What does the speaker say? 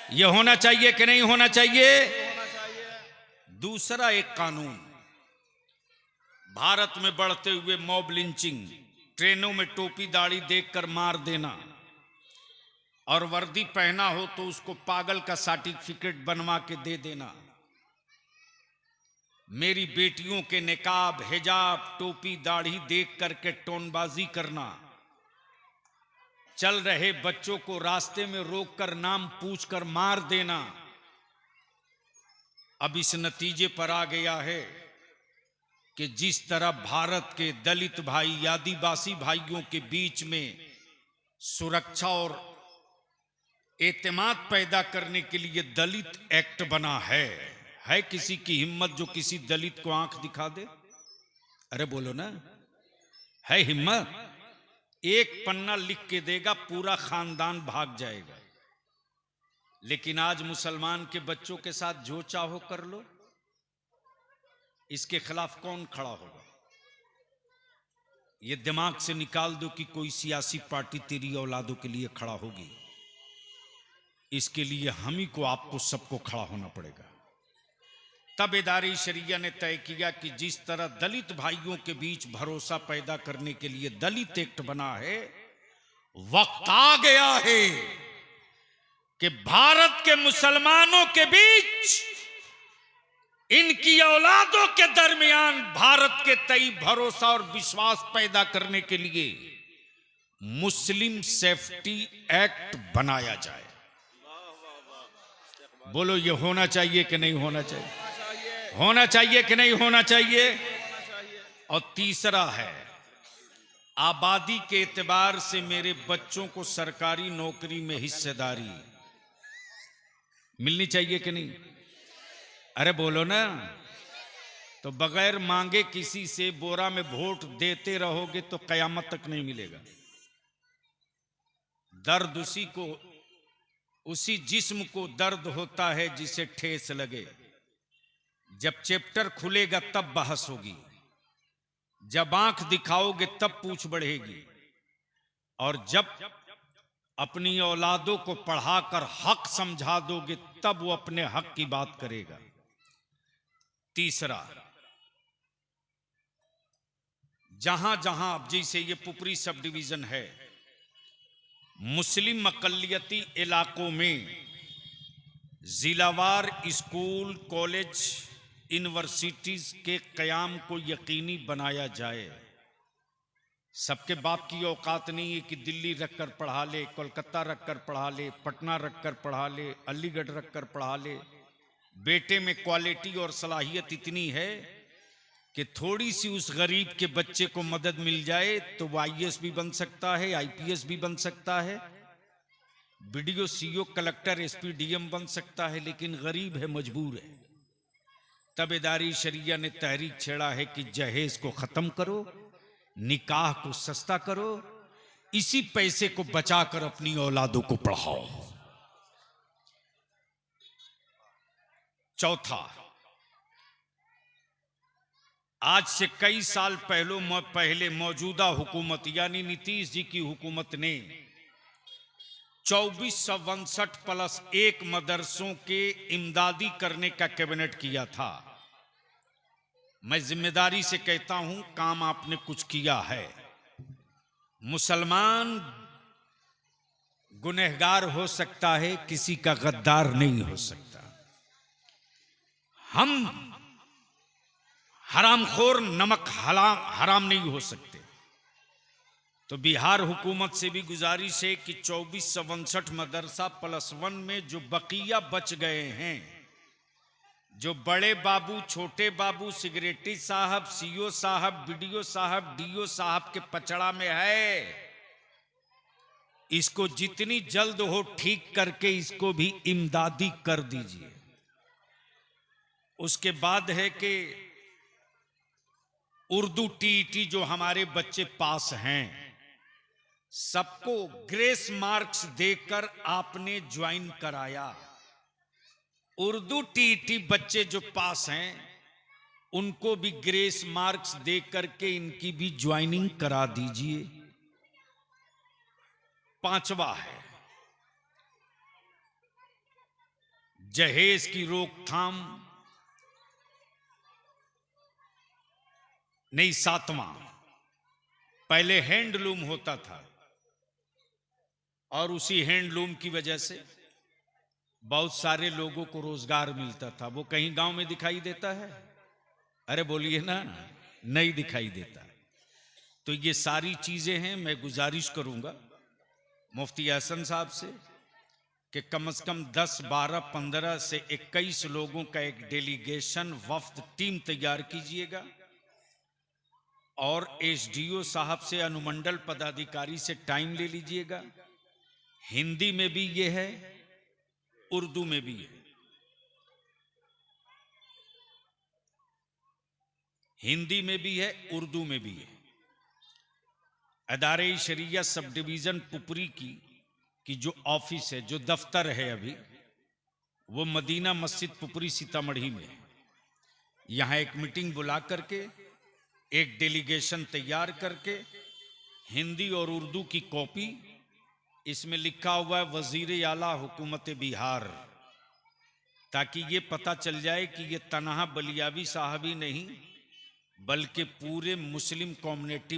ये होना चाहिए कि नहीं होना चाहिए? दूसरा एक कानून, भारत में बढ़ते हुए मॉब लिंचिंग, ट्रेनों में टोपी दाढ़ी देखकर मार देना और वर्दी पहना हो तो उसको पागल का सर्टिफिकेट बनवा के दे देना, मेरी बेटियों के निकाब हिजाब टोपी दाढ़ी देख करके टोनबाजी करना, चल रहे बच्चों को रास्ते में रोककर नाम पूछकर मार देना, अब इस नतीजे पर आ गया है कि जिस तरह भारत के दलित भाई आदिवासी भाइयों के बीच में सुरक्षा और एतमाद पैदा करने के लिए दलित एक्ट बना है किसी की हिम्मत जो किसी दलित को आंख दिखा दे? अरे बोलो ना, है हिम्मत? एक पन्ना लिख के देगा, पूरा खानदान भाग जाएगा। लेकिन आज मुसलमान के बच्चों के साथ जो चाहो कर लो, इसके खिलाफ कौन खड़ा होगा? ये दिमाग से निकाल दो कि कोई सियासी पार्टी तेरी औलादों के लिए खड़ा होगी। इसके लिए हम ही को, आपको सबको खड़ा होना पड़ेगा। तबेदारी शरिया ने तय किया कि जिस तरह दलित भाइयों के बीच भरोसा पैदा करने के लिए दलित एक्ट बना है, वक्त आ गया है कि भारत के मुसलमानों के बीच, इनकी औलादों के दरमियान भारत के तई भरोसा और विश्वास पैदा करने के लिए मुस्लिम सेफ्टी एक्ट बनाया जाए। बोलो, ये होना चाहिए कि नहीं होना चाहिए? होना चाहिए कि नहीं होना चाहिए? और तीसरा है, आबादी के एतबार से मेरे बच्चों को सरकारी नौकरी में हिस्सेदारी मिलनी चाहिए कि नहीं? अरे बोलो ना। तो बगैर मांगे किसी से बोरा में वोट देते रहोगे तो कयामत तक नहीं मिलेगा। दर्द उसी जिस्म को दर्द होता है जिसे ठेस लगे। जब चैप्टर खुलेगा तब बहस होगी, जब आंख दिखाओगे तब पूछ बढ़ेगी, और जब अपनी औलादों को पढ़ाकर हक समझा दोगे तब वो अपने हक की बात करेगा। तीसरा, जहां जहां जैसे ये पुपरी सब डिवीजन है, मुस्लिम अकलियती इलाकों में जिलावार स्कूल कॉलेज यूनिवर्सिटीज के कयाम को यकीनी बनाया जाए। सबके बाप की औकात नहीं है कि दिल्ली रखकर पढ़ा ले, कोलकाता रखकर पढ़ा ले, पटना रखकर पढ़ा ले, अलीगढ़ रखकर पढ़ा ले। बेटे में क्वालिटी और सलाहियत इतनी है कि थोड़ी सी उस गरीब के बच्चे को मदद मिल जाए तो वो आईएएस भी बन सकता है, आईपीएस भी बन सकता है, BDO CO collector SP DM बन सकता है, लेकिन गरीब है, मजबूर है। तबेदारी शरिया ने तहरीक छेड़ा है कि जहेज को खत्म करो, निकाह को सस्ता करो, इसी पैसे को बचाकर अपनी औलादों को पढ़ाओ। चौथा, आज से कई साल पहले मौजूदा हुकूमत यानी नीतीश जी की हुकूमत ने 2459+1 मदरसों के इमदादी करने का कैबिनेट किया था। मैं जिम्मेदारी से कहता हूं, काम आपने कुछ किया है। मुसलमान गुनहगार हो सकता है, किसी का गद्दार नहीं हो सकता। हम हरामखोर नमक हराम नहीं हो सकते। तो बिहार हुकूमत से भी गुजारिश है कि 2459 मदरसा +1 में जो बकिया बच गए हैं, जो बड़े बाबू छोटे बाबू सिगरेटी साहब सीओ साहब बीडीओ साहब डीओ साहब के पचड़ा में है, इसको जितनी जल्द हो ठीक करके इसको भी इमदादी कर दीजिए। उसके बाद है कि उर्दू टीईटी जो हमारे बच्चे पास हैं, सबको ग्रेस मार्क्स देकर आपने ज्वाइन कराया। उर्दू टीईटी बच्चे जो पास हैं उनको भी ग्रेस मार्क्स दे करके इनकी भी ज्वाइनिंग करा दीजिए। पांचवा है, जहेज की रोकथाम। नहीं, सातवां, पहले हैंडलूम होता था और उसी हैंडलूम की वजह से बहुत सारे लोगों को रोजगार मिलता था। वो कहीं गांव में दिखाई देता है? अरे बोलिए ना, नहीं दिखाई देता। तो ये सारी चीजें हैं। मैं गुजारिश करूंगा मुफ्ती हसन साहब से कि कम से कम 10, 12, 15 से 21 लोगों का एक डेलीगेशन वफ्द टीम तैयार कीजिएगा और एसडीओ साहब से, अनुमंडल पदाधिकारी से टाइम ले लीजिएगा। हिंदी में भी ये है, उर्दू में भी है। हिंदी में भी है, उर्दू में भी है। अदारे शरिया सब डिवीजन पुपरी की जो ऑफिस है, जो दफ्तर है अभी, वो मदीना मस्जिद पुपरी सीतामढ़ी में है। यहां एक मीटिंग बुला करके एक डेलीगेशन तैयार करके हिंदी और उर्दू की कॉपी, इसमें लिखा हुआ है वजीर आला हुकूमत बिहार, ताकि ये पता चल जाए कि ये तनहा बलियावी साहब ही नहीं बल्कि पूरे मुस्लिम कम्युनिटी